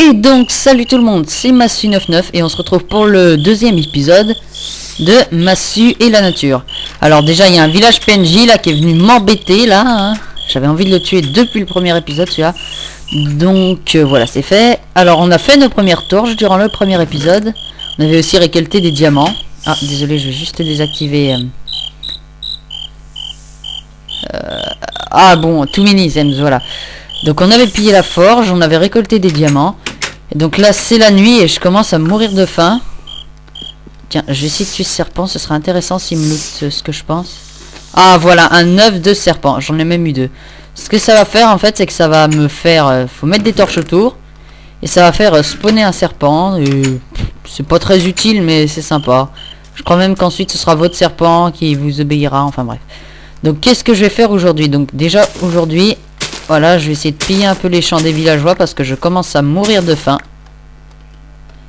Et donc salut tout le monde, c'est Massu99 et on se retrouve pour le deuxième épisode de Massu et la nature. Alors déjà il y a un village PNJ là qui est venu m'embêter là, hein. J'avais envie de le tuer depuis le premier épisode celui-là. Donc voilà, c'est fait. Alors on a fait nos premières torches durant le premier épisode. On avait aussi récolté des diamants. Ah désolé, je vais juste désactiver ah bon, too many items, voilà. Donc on avait pillé la forge, on avait récolté des diamants. Et donc là c'est la nuit et je commence à mourir de faim. Tiens, je vais essayer de tuer ce serpent, ce sera intéressant s'il me loot ce que je pense. Ah voilà, un œuf de serpent, j'en ai même eu deux. Ce que ça va faire en fait, c'est que ça va me faire... faut mettre des torches autour. Et ça va faire spawner un serpent. C'est pas très utile mais c'est sympa. Je crois même qu'ensuite ce sera votre serpent qui vous obéira, enfin bref. Donc qu'est-ce que je vais faire aujourd'hui? Donc déjà aujourd'hui... Voilà, je vais essayer de piller un peu les champs des villageois parce que je commence à mourir de faim.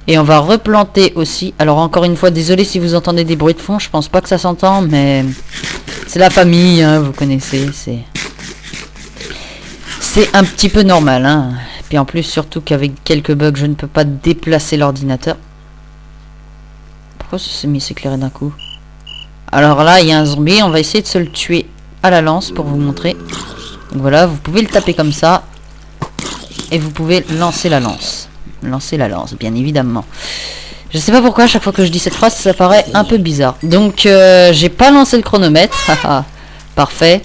Et on va replanter aussi. Alors encore une fois, désolé si vous entendez des bruits de fond, je pense pas que ça s'entend, mais c'est la famille, hein, vous connaissez, c'est un petit peu normal, hein. Puis en plus, surtout qu'avec quelques bugs, je ne peux pas déplacer l'ordinateur. Pourquoi ça s'est mis s'éclairer d'un coup? Alors là, il y a un zombie, on va essayer de se le tuer à la lance pour vous montrer. Donc voilà, vous pouvez le taper comme ça. Et vous pouvez lancer la lance. Lancer la lance, bien évidemment. Je sais pas pourquoi, à chaque fois que je dis cette phrase, ça paraît un peu bizarre. Donc, j'ai pas lancé le chronomètre. Parfait.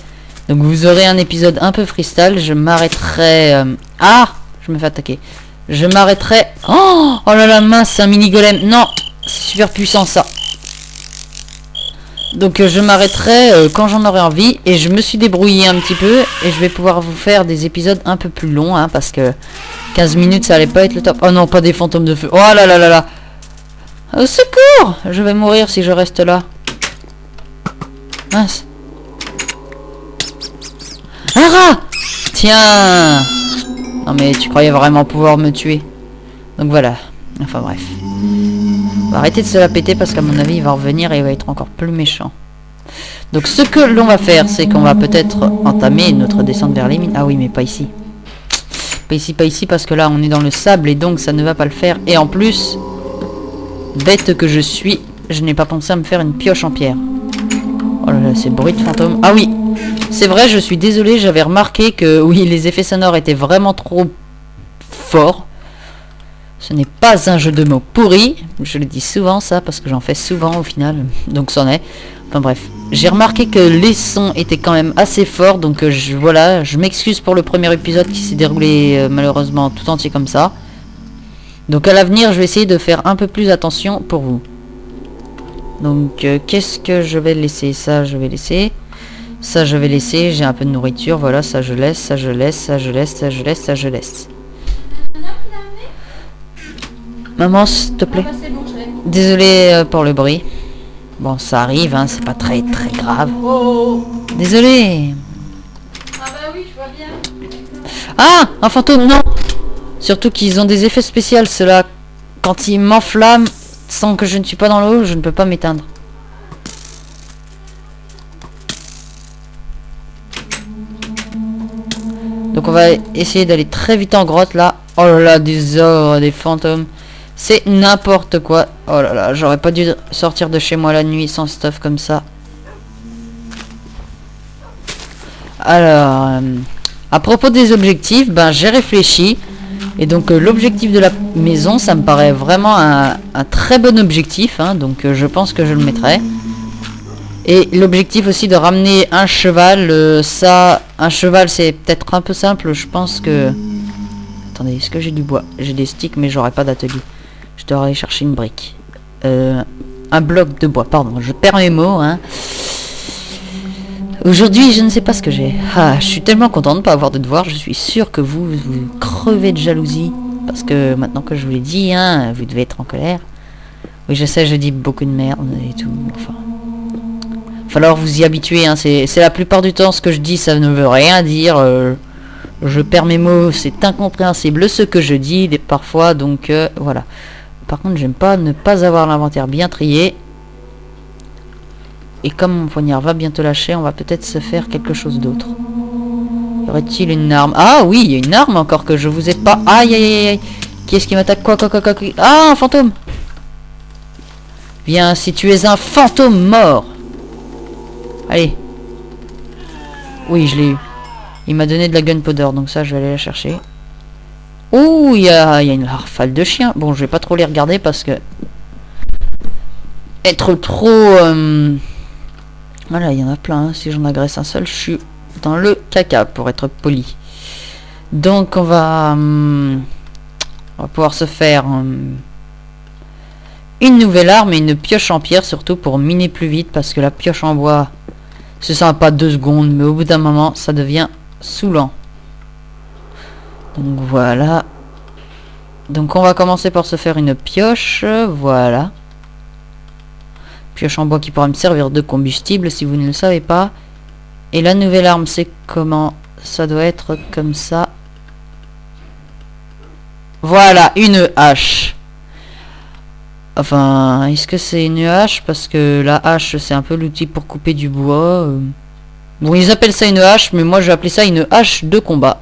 Donc, vous aurez un épisode un peu freestyle. Je m'arrêterai... Ah, je me fais attaquer. Je m'arrêterai... Oh, oh là là, mince, c'est un mini golem. Non, c'est super puissant, ça. Donc je m'arrêterai quand j'en aurai envie. Et je me suis débrouillé un petit peu. Et je vais pouvoir vous faire des épisodes un peu plus longs, hein, parce que 15 minutes ça allait pas être le top. Oh non, pas des fantômes de feu. Oh là là là là. Au secours. Je vais mourir si je reste là. Mince. Un rat. Tiens. Non mais tu croyais vraiment pouvoir me tuer. Donc voilà. Enfin bref. On va arrêter de se la péter parce qu'à mon avis il va revenir et il va être encore plus méchant. Donc ce que l'on va faire, c'est qu'on va peut-être entamer notre descente vers les mines. Ah oui, mais pas ici. Pas ici parce que là on est dans le sable et donc ça ne va pas le faire. Et en plus, bête que je suis, je n'ai pas pensé à me faire une pioche en pierre. Oh là là, c'est bruit de fantôme. Ah oui, c'est vrai, je suis désolé, j'avais remarqué que oui, les effets sonores étaient vraiment trop forts. Ce n'est pas un jeu de mots pourri. Je le dis souvent ça parce que j'en fais souvent au final. Donc c'en est. Enfin bref. J'ai remarqué que les sons étaient quand même assez forts. Donc voilà. Je m'excuse pour le premier épisode qui s'est déroulé malheureusement tout entier comme ça. Donc à l'avenir je vais essayer de faire un peu plus attention pour vous. Donc qu'est-ce que je vais laisser? Ça je vais laisser. Ça je vais laisser. J'ai un peu de nourriture. Voilà, ça je laisse. Ça je laisse. Ça je laisse. Ça je laisse. Ça je laisse. Maman, s'il te plaît. Ah bah c'est bon, désolé pour le bruit. Bon, ça arrive, hein, c'est pas très grave. Oh. Désolé. Ah bah oui, je vois bien. Ah, un fantôme, non. Surtout qu'ils ont des effets spéciaux, ceux-là. Quand ils m'enflamment, sans que je ne suis pas dans l'eau, je ne peux pas m'éteindre. Donc on va essayer d'aller très vite en grotte, là. Oh là là, des ogres, des fantômes. C'est n'importe quoi. Oh là là, j'aurais pas dû sortir de chez moi la nuit sans stuff comme ça. Alors, à propos des objectifs, ben j'ai réfléchi. Et donc l'objectif de la maison, ça me paraît vraiment un très bon objectif. Hein, donc je pense que je le mettrai. Et l'objectif aussi de ramener un cheval. Ça, un cheval c'est peut-être un peu simple. Je pense que... Attendez, est-ce que j'ai du bois? J'ai des sticks mais j'aurais pas d'atelier. Je dois aller chercher une brique. Un bloc de bois, pardon. Je perds mes mots, hein. Aujourd'hui, je ne sais pas ce que j'ai. Ah, je suis tellement content de ne pas avoir de devoir. Je suis sûr que vous crevez de jalousie. Parce que maintenant que je vous l'ai dit, hein, vous devez être en colère. Oui, je sais, je dis beaucoup de merde et tout. Enfin, falloir vous y habituer, hein. C'est la plupart du temps ce que je dis, ça ne veut rien dire. Je perds mes mots, c'est incompréhensible ce que je dis parfois, donc voilà. Par contre, j'aime pas ne pas avoir l'inventaire bien trié. Et comme mon poignard va bientôt lâcher, on va peut-être se faire quelque chose d'autre. Y aurait-il une arme? Ah oui, il y a une arme encore que je vous ai pas... Aïe aïe aïe aïe. Qui est-ce qui m'attaque? Quoi? Ah, un fantôme! Viens, si tu es un fantôme mort! Allez. Oui, je l'ai eu. Il m'a donné de la gunpowder, donc ça, je vais aller la chercher. Oh, il y a une rafale de chiens. Bon, je vais pas trop les regarder parce que... Être trop... Voilà, il y en a plein. Hein. Si j'en agresse un seul, je suis dans le caca, pour être poli. Donc, on va pouvoir se faire une nouvelle arme et une pioche en pierre, surtout pour miner plus vite, parce que la pioche en bois, c'est sympa 2 secondes, mais au bout d'un moment, ça devient saoulant. Donc voilà. Donc on va commencer par se faire une pioche, voilà. Pioche en bois qui pourra me servir de combustible si vous ne le savez pas. Et la nouvelle arme, c'est comment? Ça doit être comme ça. Voilà, une hache. Enfin, est-ce que c'est une hache? Parce que la hache, c'est un peu l'outil pour couper du bois. Bon, ils appellent ça une hache, mais moi, je vais appeler ça une hache de combat.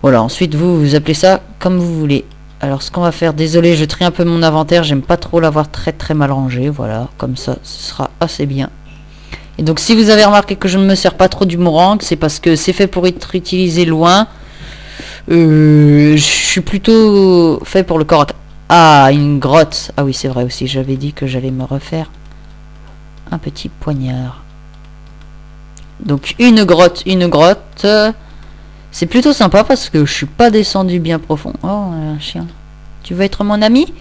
Voilà, ensuite, vous appelez ça comme vous voulez. Alors, ce qu'on va faire... Désolé, je trie un peu mon inventaire. J'aime pas trop l'avoir très mal rangé. Voilà, comme ça, ce sera assez bien. Et donc, si vous avez remarqué que je ne me sers pas trop du mourang, c'est parce que c'est fait pour être utilisé loin. Je suis plutôt fait pour le corps à corps. Ah, une grotte. Ah oui, c'est vrai aussi. J'avais dit que j'allais me refaire un petit poignard. Donc, une grotte. C'est plutôt sympa parce que je suis pas descendu bien profond. Oh, un chien. Tu veux être mon ami?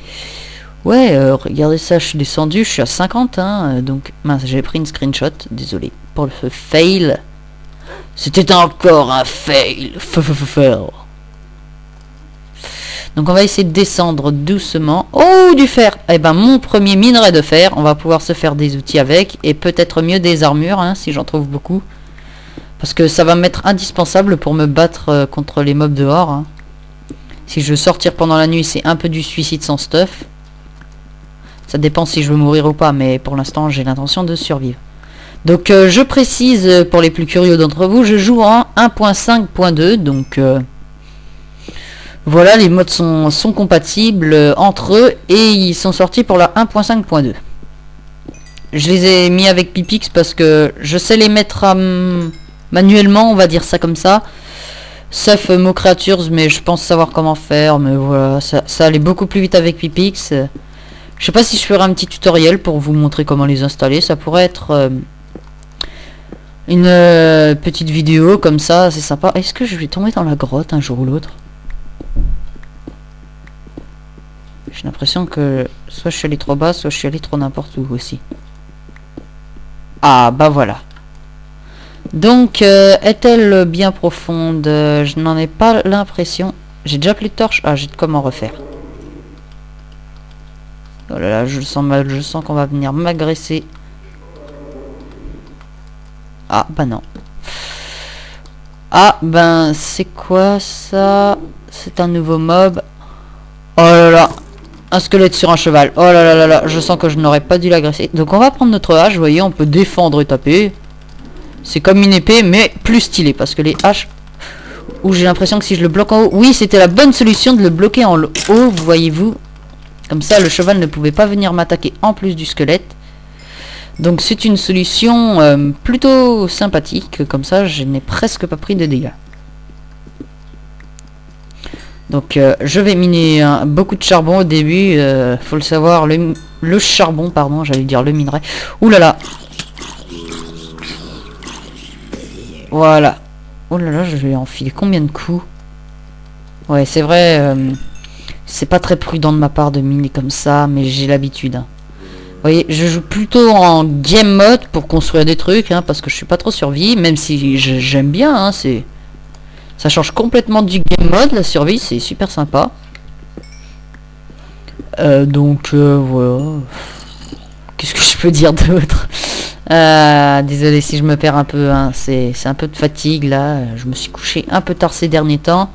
Ouais, regardez ça, je suis descendu, je suis à 50, hein. Donc, mince, j'ai pris une screenshot. Désolé pour le fail. C'était encore un fail. Donc on va essayer de descendre doucement. Oh, du fer. Eh ben, mon premier minerai de fer. On va pouvoir se faire des outils avec. Et peut-être mieux des armures, hein, si j'en trouve beaucoup. Parce que ça va m'être indispensable pour me battre contre les mobs dehors. Hein. Si je veux sortir pendant la nuit, c'est un peu du suicide sans stuff. Ça dépend si je veux mourir ou pas. Mais pour l'instant, j'ai l'intention de survivre. Donc je précise pour les plus curieux d'entre vous, je joue en 1.5.2. Donc... voilà, les modes sont compatibles entre eux et ils sont sortis pour la 1.5.2. Je les ai mis avec Pipix parce que je sais les mettre manuellement, on va dire ça comme ça. Sauf Mo Creatures, mais je pense savoir comment faire. Mais voilà, ça allait beaucoup plus vite avec Pipix. Je sais pas si je ferai un petit tutoriel pour vous montrer comment les installer. Ça pourrait être une petite vidéo comme ça, c'est sympa. Est-ce que je vais tomber dans la grotte un jour ou l'autre? J'ai l'impression que soit je suis allé trop bas, soit je suis allé trop n'importe où aussi. Ah, bah voilà. Donc, est-elle bien profonde? Je n'en ai pas l'impression. J'ai déjà plus de torches. Ah, j'ai de comment refaire. Oh là là, je le sens mal. Je sens qu'on va venir m'agresser. Ah, bah non. Ah, ben, c'est quoi ça? C'est un nouveau mob. Oh là là. Un squelette sur un cheval. Oh là là là là. Je sens que je n'aurais pas dû l'agresser. Donc on va prendre notre hache. Vous voyez, on peut défendre et taper. C'est comme une épée, mais plus stylé. Parce que les haches... Où j'ai l'impression que si je le bloque en haut... Oui, c'était la bonne solution de le bloquer en haut, voyez-vous. Comme ça, le cheval ne pouvait pas venir m'attaquer en plus du squelette. Donc c'est une solution plutôt sympathique. Comme ça, je n'ai presque pas pris de dégâts. Donc je vais miner beaucoup de charbon au début, faut le savoir, le charbon, pardon, j'allais dire le minerai. Ouh là là. Voilà. Oh là là, je vais enfiler combien de coups? Ouais, c'est vrai, c'est pas très prudent de ma part de miner comme ça, mais j'ai l'habitude. Hein. Vous voyez, je joue plutôt en game mode pour construire des trucs, hein, parce que je suis pas trop survie, même si j'aime bien, hein, c'est... Ça change complètement du game mode, la survie, c'est super sympa. Donc, voilà. Qu'est-ce que je peux dire d'autre? Désolé si je me perds un peu, hein. C'est un peu de fatigue, là. Je me suis couché un peu tard ces derniers temps.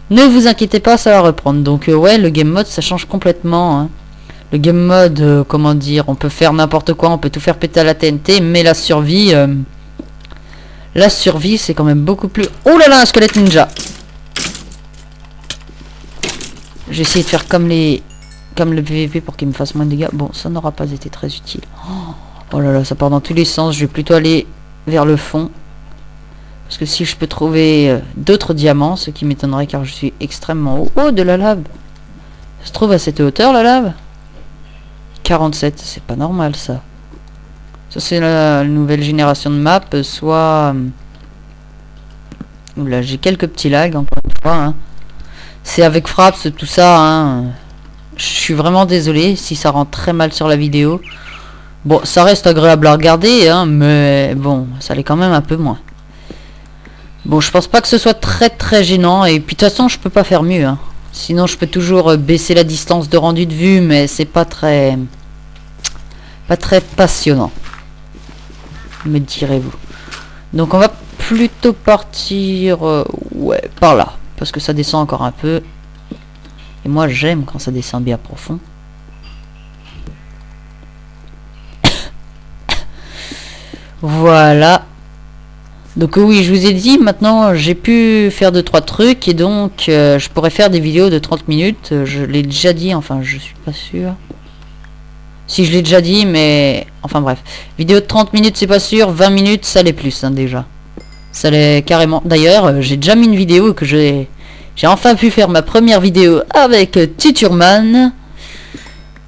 Ne vous inquiétez pas, ça va reprendre. Donc, ouais, le game mode, ça change complètement. Hein. Le game mode, comment dire, on peut faire n'importe quoi, on peut tout faire péter à la TNT, mais la survie... La survie, c'est quand même beaucoup plus... Oh là là, un squelette ninja. J'ai essayé de faire comme le PVP pour qu'il me fasse moins de dégâts. Bon, ça n'aura pas été très utile. Oh là là, ça part dans tous les sens. Je vais plutôt aller vers le fond. Parce que si je peux trouver d'autres diamants, ce qui m'étonnerait car je suis extrêmement haut. Oh, de la lave. Ça se trouve à cette hauteur, la lave? 47, c'est pas normal ça. Ça c'est la nouvelle génération de map, soit... Oula, j'ai quelques petits lags, encore une fois. Hein. C'est avec Fraps, tout ça. Hein. Je suis vraiment désolé si ça rend très mal sur la vidéo. Bon, ça reste agréable à regarder, hein, mais bon, ça l'est quand même un peu moins. Bon, je pense pas que ce soit très gênant, et puis de toute façon, je peux pas faire mieux. Hein. Sinon, je peux toujours baisser la distance de rendu de vue, mais c'est pas très passionnant, me direz-vous. Donc, on va plutôt partir, ouais, par là, parce que ça descend encore un peu. Et moi, j'aime quand ça descend bien profond. Voilà. Donc oui, je vous ai dit, maintenant j'ai pu faire 2-3 trucs et donc je pourrais faire des vidéos de 30 minutes. Je l'ai déjà dit, enfin je suis pas sûr. Si je l'ai déjà dit, mais enfin bref. Vidéo de 30 minutes c'est pas sûr, 20 minutes ça l'est plus hein, déjà. Ça l'est carrément. D'ailleurs, j'ai déjà mis une vidéo que j'ai enfin pu faire ma première vidéo avec Tuturman.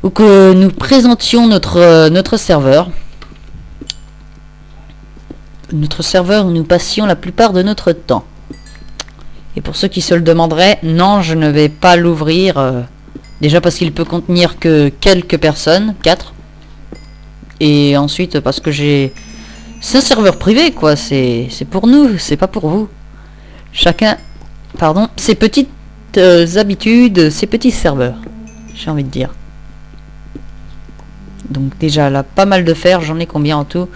Où que nous présentions notre serveur. Notre serveur où nous passions la plupart de notre temps. Et pour ceux qui se le demanderaient, non, je ne vais pas l'ouvrir. Déjà parce qu'il peut contenir que quelques personnes, 4. Et ensuite parce que j'ai... C'est un serveur privé, quoi. C'est pour nous, c'est pas pour vous. Chacun, pardon, ses petites habitudes, ses petits serveurs. J'ai envie de dire. Donc déjà, là, pas mal de fer. J'en ai combien en tout ?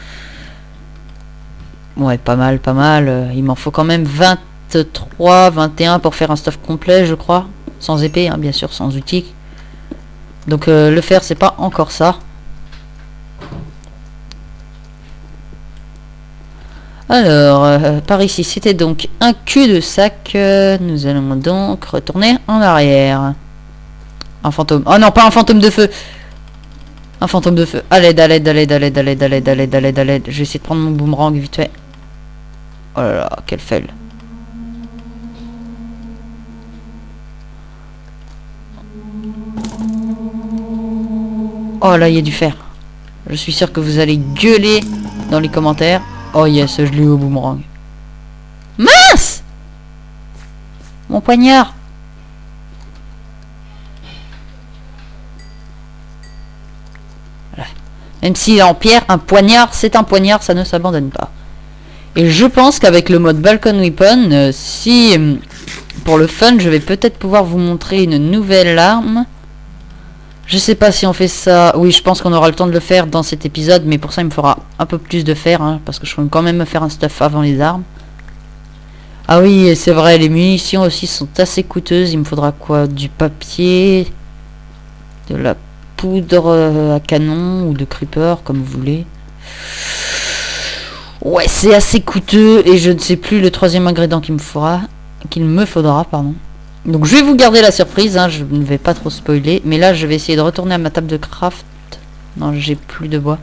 Ouais, pas mal. Il m'en faut quand même 23, 21 pour faire un stuff complet, je crois. Sans épée, hein, bien sûr, sans outil. Donc le fer, c'est pas encore ça. Alors, par ici, c'était donc un cul-de-sac. Nous allons donc retourner en arrière. Un fantôme. Oh non, pas un fantôme de feu. Un fantôme de feu. À l'aide, à l'aide, à l'aide, à l'aide, à l'aide, à l'aide, à l'aide, à l'aide, à l'aide. Je vais essayer de prendre mon boomerang vite fait. Oh là là, quel fail. Oh là, il y a du fer. Je suis sûr que vous allez gueuler dans les commentaires. Oh yes, je l'ai eu au boomerang. Mince! Mon poignard. Voilà. Même s'il est en pierre, un poignard, c'est un poignard, ça ne s'abandonne pas. Et je pense qu'avec le mode Balcon Weapon, si pour le fun, je vais peut-être pouvoir vous montrer une nouvelle arme. Je sais pas si on fait ça. Oui, je pense qu'on aura le temps de le faire dans cet épisode, mais pour ça, il me faudra un peu plus de fer, hein, parce que je vais quand même me faire un stuff avant les armes. Ah oui, c'est vrai, les munitions aussi sont assez coûteuses. Il me faudra quoi? Du papier, de la poudre à canon ou de creeper, comme vous voulez. Ouais, c'est assez coûteux et je ne sais plus le troisième ingrédient qu'il me faudra, pardon. Donc je vais vous garder la surprise, hein, je ne vais pas trop spoiler. Mais là, je vais essayer de retourner à ma table de craft. Non, j'ai plus de bois.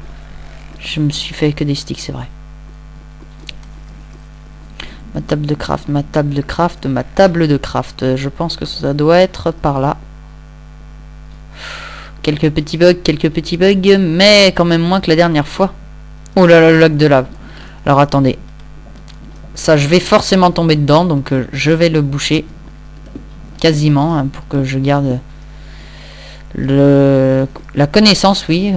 Je me suis fait que des sticks, c'est vrai. Ma table de craft, ma table de craft, ma table de craft. Je pense que ça doit être par là. Quelques petits bugs, mais quand même moins que la dernière fois. Oh là là, le lac de lave. Alors attendez. Ça, je vais forcément tomber dedans, donc je vais le boucher. Quasiment, hein, pour que je garde la connaissance, oui.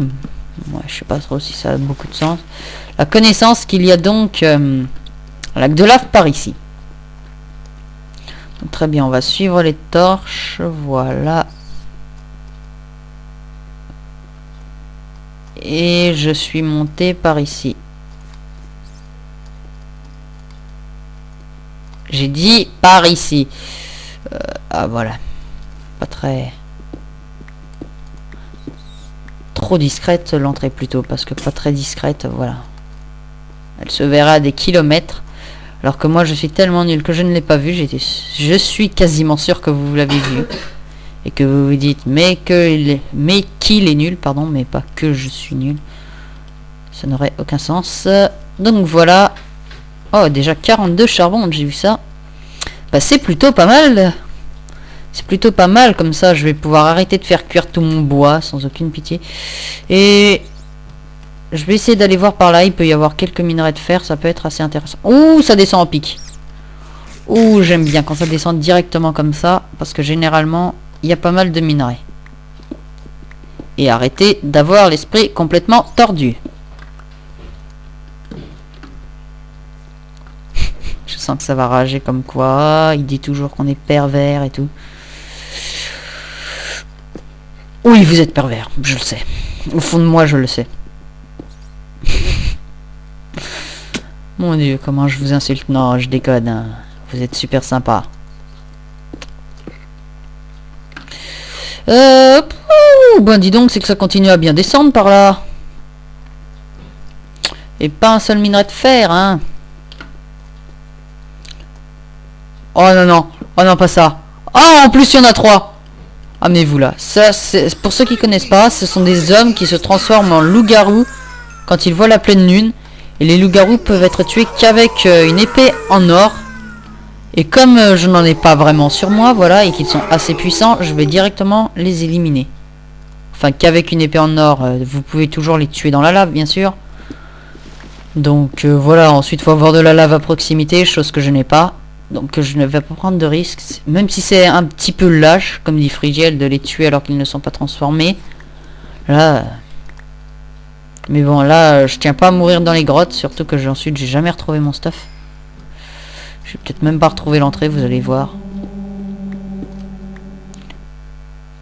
Ouais, je sais pas trop si ça a beaucoup de sens. La connaissance qu'il y a donc un lac de lave par ici. Donc, très bien, on va suivre les torches. Voilà. Et je suis monté par ici. J'ai dit par ici. Ah voilà. Pas très... Trop discrète l'entrée plutôt. Parce que pas très discrète, voilà. Elle se verra à des kilomètres. Alors que moi je suis tellement nul que je ne l'ai pas vu. Je suis quasiment sûr que vous l'avez vu. et que vous vous dites mais qu'il est nul, pardon, mais pas que je suis nul, ça n'aurait aucun sens. Donc voilà. Oh, déjà 42 charbon, j'ai vu ça. Bah c'est plutôt pas mal. C'est plutôt pas mal, comme ça je vais pouvoir arrêter de faire cuire tout mon bois sans aucune pitié. Et je vais essayer d'aller voir par là, il peut y avoir quelques minerais de fer, ça peut être assez intéressant. Ouh, ça descend en pic. Ouh, j'aime bien quand ça descend directement comme ça, parce que généralement, il y a pas mal de minerais. Et arrêtez d'avoir l'esprit complètement tordu. Je sens que ça va rager comme quoi, il dit toujours qu'on est pervers et tout. Oui, vous êtes pervers, je le sais. Au fond de moi, je le sais. Mon Dieu, comment je vous insulte. Non, je déconne. Hein. Vous êtes super sympa. Ben dis donc, c'est que ça continue à bien descendre par là. Et pas un seul minerai de fer, hein. Oh non, non. Oh non, pas ça. Ah, en plus, il y en a 3. Ah, mais vous là. Ça, c'est pour ceux qui connaissent pas, ce sont des hommes qui se transforment en loups-garous quand ils voient la pleine lune. Et les loups-garous peuvent être tués qu'avec une épée en or. Et comme je n'en ai pas vraiment sur moi, voilà, et qu'ils sont assez puissants, je vais directement les éliminer. Enfin, qu'avec une épée en or, vous pouvez toujours les tuer dans la lave, bien sûr. Donc voilà, ensuite il faut avoir de la lave à proximité, chose que je n'ai pas. Donc je ne vais pas prendre de risques, même si c'est un petit peu lâche, comme dit Frigiel, de les tuer alors qu'ils ne sont pas transformés. Là... Mais bon, là, je tiens pas à mourir dans les grottes, surtout que ensuite j'ai jamais retrouvé mon stuff. Je vais peut-être même pas retrouver l'entrée, vous allez voir.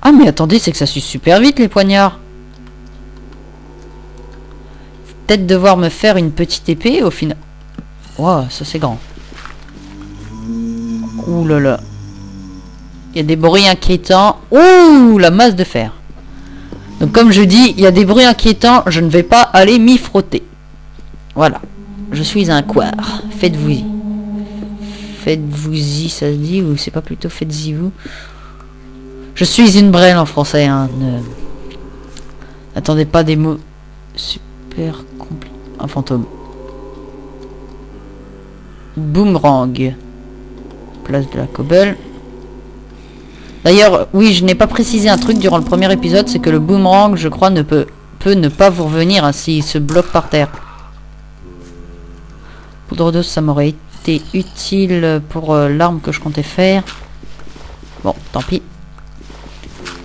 Ah mais attendez, c'est que ça suit super vite les poignards. Peut-être devoir me faire une petite épée au final. Wow, ça c'est grand. Ouh là là. Il y a des bruits inquiétants. Ouh, la masse de fer. Donc comme je dis, il y a des bruits inquiétants, je ne vais pas aller m'y frotter. Voilà. Je suis un couard. Faites-vous-y. Faites-vous-y, ça se dit, ou c'est pas plutôt faites-y vous? Je suis une brêle en français, hein. N'attendez pas des mots super compliqués. Un fantôme. Boomerang. Place de la cobble. D'ailleurs, oui, je n'ai pas précisé un truc durant le premier épisode, c'est que le boomerang, je crois, peut ne pas vous revenir hein, s'il se bloque par terre. Poudre d'os, ça m'aurait été utile pour l'arme que je comptais faire. Bon, tant pis.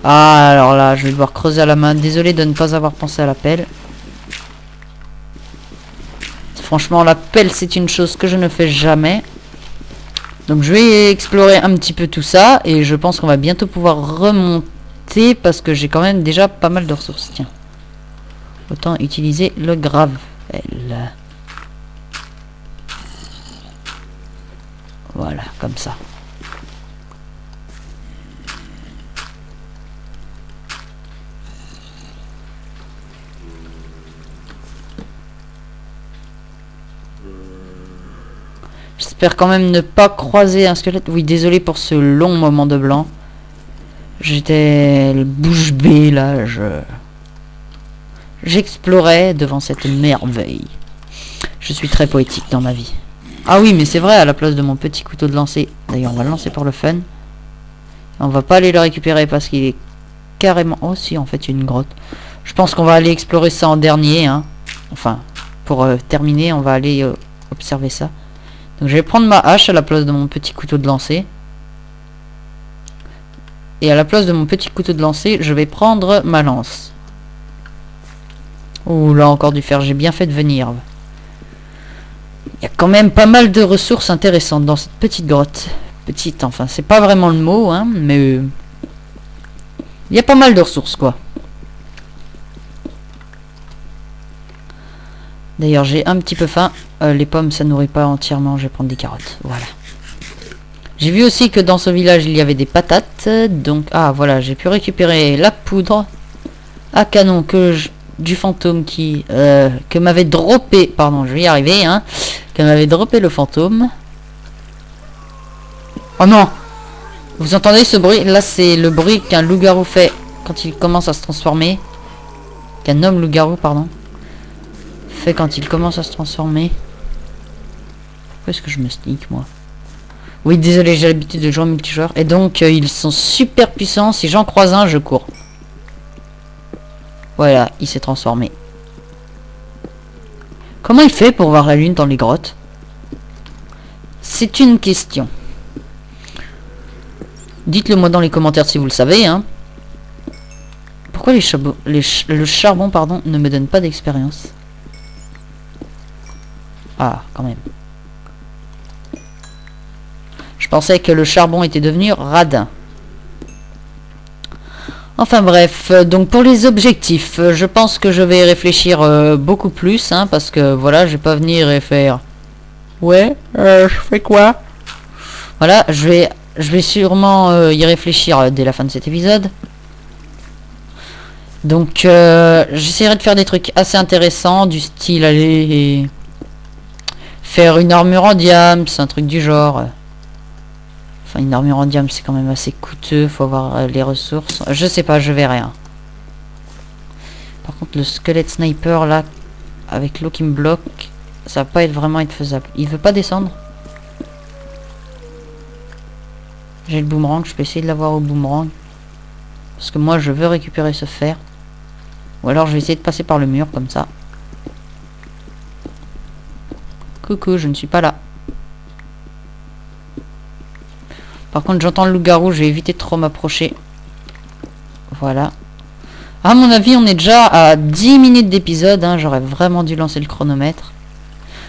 Ah, alors là, je vais devoir creuser à la main. Désolé de ne pas avoir pensé à la pelle. Franchement, la pelle, c'est une chose que je ne fais jamais. Donc je vais explorer un petit peu tout ça et je pense qu'on va bientôt pouvoir remonter parce que j'ai quand même déjà pas mal de ressources. Tiens. Autant utiliser le gravel. Voilà, comme ça. J'espère quand même ne pas croiser un squelette. Oui, désolé pour ce long moment de blanc. J'étais bouche bée là, j'explorais devant cette merveille. Je suis très poétique dans ma vie. Ah oui, mais c'est vrai, à la place de mon petit couteau de lancer. D'ailleurs, on va le lancer pour le fun. On va pas aller le récupérer parce qu'il est carrément... Oh si, en fait, il y a une grotte. Je pense qu'on va aller explorer ça en dernier. Hein. Enfin, pour terminer, on va aller observer ça. Donc je vais prendre ma hache à la place de mon petit couteau de lancer. Et à la place de mon petit couteau de lancer, je vais prendre ma lance. Ouh là encore du fer, j'ai bien fait de venir. Il y a quand même pas mal de ressources intéressantes dans cette petite grotte. Petite, enfin c'est pas vraiment le mot, hein, mais... il y a pas mal de ressources quoi. D'ailleurs j'ai un petit peu faim. Les pommes ça nourrit pas entièrement, je vais prendre des carottes. Voilà. J'ai vu aussi que dans ce village il y avait des patates. Donc ah voilà, j'ai pu récupérer la poudre à canon du fantôme qui que m'avait droppé. Pardon, je vais y arriver hein. Que m'avait droppé le fantôme. Oh non. Vous entendez ce bruit? Là, c'est le bruit qu'un loup-garou fait quand il commence à se transformer. Qu'un homme loup-garou, pardon. Fait quand il commence à se transformer. Pourquoi est-ce que je me sneak, moi? Oui, désolé, j'ai l'habitude de jouer en multijoueur. Et donc, ils sont super puissants. Si j'en croise un, je cours. Voilà, il s'est transformé. Comment il fait pour voir la lune dans les grottes? C'est une question. Dites-le moi dans les commentaires si vous le savez, hein. Pourquoi le charbon, pardon, ne me donne pas d'expérience? Ah, quand même. Je pensais que le charbon était devenu radin. Enfin bref, donc pour les objectifs, je pense que je vais réfléchir beaucoup plus, hein, parce que voilà, je vais pas venir et faire... Ouais, je fais quoi? Voilà, je vais sûrement y réfléchir dès la fin de cet épisode. Donc, j'essaierai de faire des trucs assez intéressants, du style aller faire une armure en diamant, c'est un truc du genre. Enfin, une armure en diamant, c'est quand même assez coûteux, faut avoir les ressources. Je sais pas, je verrai. Hein. Par contre, le squelette sniper là, avec l'eau qui me bloque, ça va pas vraiment être faisable. Il veut pas descendre. J'ai le boomerang, je peux essayer de l'avoir au boomerang. Parce que moi, je veux récupérer ce fer. Ou alors, je vais essayer de passer par le mur, comme ça. Coucou, je ne suis pas là. Par contre, j'entends le loup-garou, je vais éviter de trop m'approcher. Voilà. À mon avis, on est déjà à 10 minutes d'épisode. Hein. J'aurais vraiment dû lancer le chronomètre.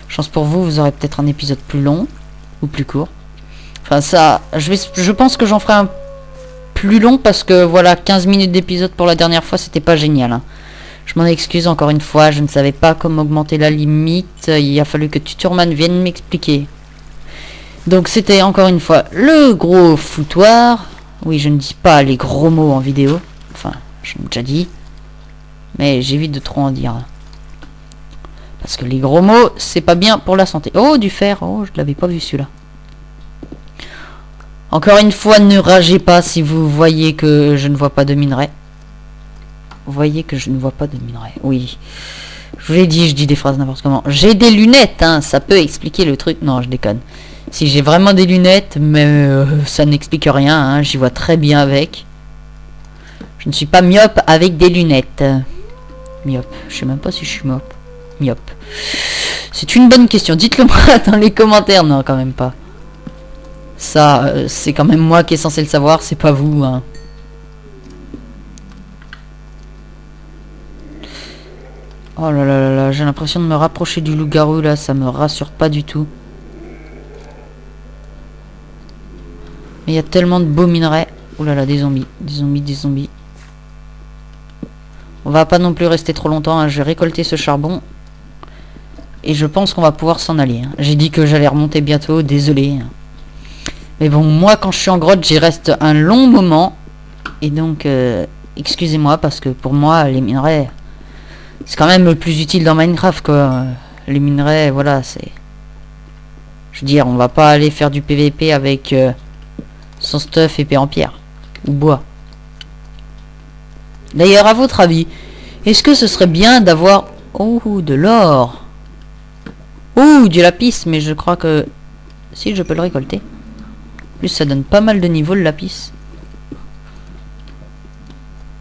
Chance pour vous, vous aurez peut-être un épisode plus long. Ou plus court. Enfin, ça... Je pense que j'en ferai un plus long parce que, voilà, 15 minutes d'épisode pour la dernière fois, c'était pas génial. Hein. Je m'en excuse encore une fois, je ne savais pas comment augmenter la limite. Il a fallu que Tuturman vienne m'expliquer. Donc c'était encore une fois le gros foutoir. Oui, je ne dis pas les gros mots en vidéo. Enfin, je l'ai déjà dit. Mais j'évite de trop en dire. Parce que les gros mots, c'est pas bien pour la santé. Oh, du fer. Oh, je l'avais pas vu celui-là. Encore une fois, ne ragez pas si vous voyez que je ne vois pas de minerai. Vous voyez que je ne vois pas de minerai. Oui. Je vous l'ai dit, je dis des phrases n'importe comment. J'ai des lunettes, hein. Ça peut expliquer le truc. Non, je déconne. Si j'ai vraiment des lunettes, mais ça n'explique rien, hein, j'y vois très bien avec. Je ne suis pas myope avec des lunettes. Myope, je sais même pas si je suis myope. C'est une bonne question, dites-le moi dans les commentaires. Non, quand même pas. Ça, c'est quand même moi qui est censé le savoir, c'est pas vous. Hein. Oh là là là là, j'ai l'impression de me rapprocher du loup-garou là, ça me rassure pas du tout. Mais il y a tellement de beaux minerais. Ouh là là, des zombies. Des zombies. On va pas non plus rester trop longtemps. Hein. Je vais récolter ce charbon. Et je pense qu'on va pouvoir s'en aller. Hein. J'ai dit que j'allais remonter bientôt. Désolé. Mais bon, moi quand je suis en grotte, j'y reste un long moment. Et donc, excusez-moi parce que pour moi, les minerais, c'est quand même le plus utile dans Minecraft, quoi. Les minerais, voilà, c'est... Je veux dire, on va pas aller faire du PVP avec... son stuff épais en pierre ou bois. D'ailleurs, à votre avis, est-ce que ce serait bien d'avoir de l'or du lapis? Mais je crois que si je peux le récolter. En plus, ça donne pas mal de niveau le lapis.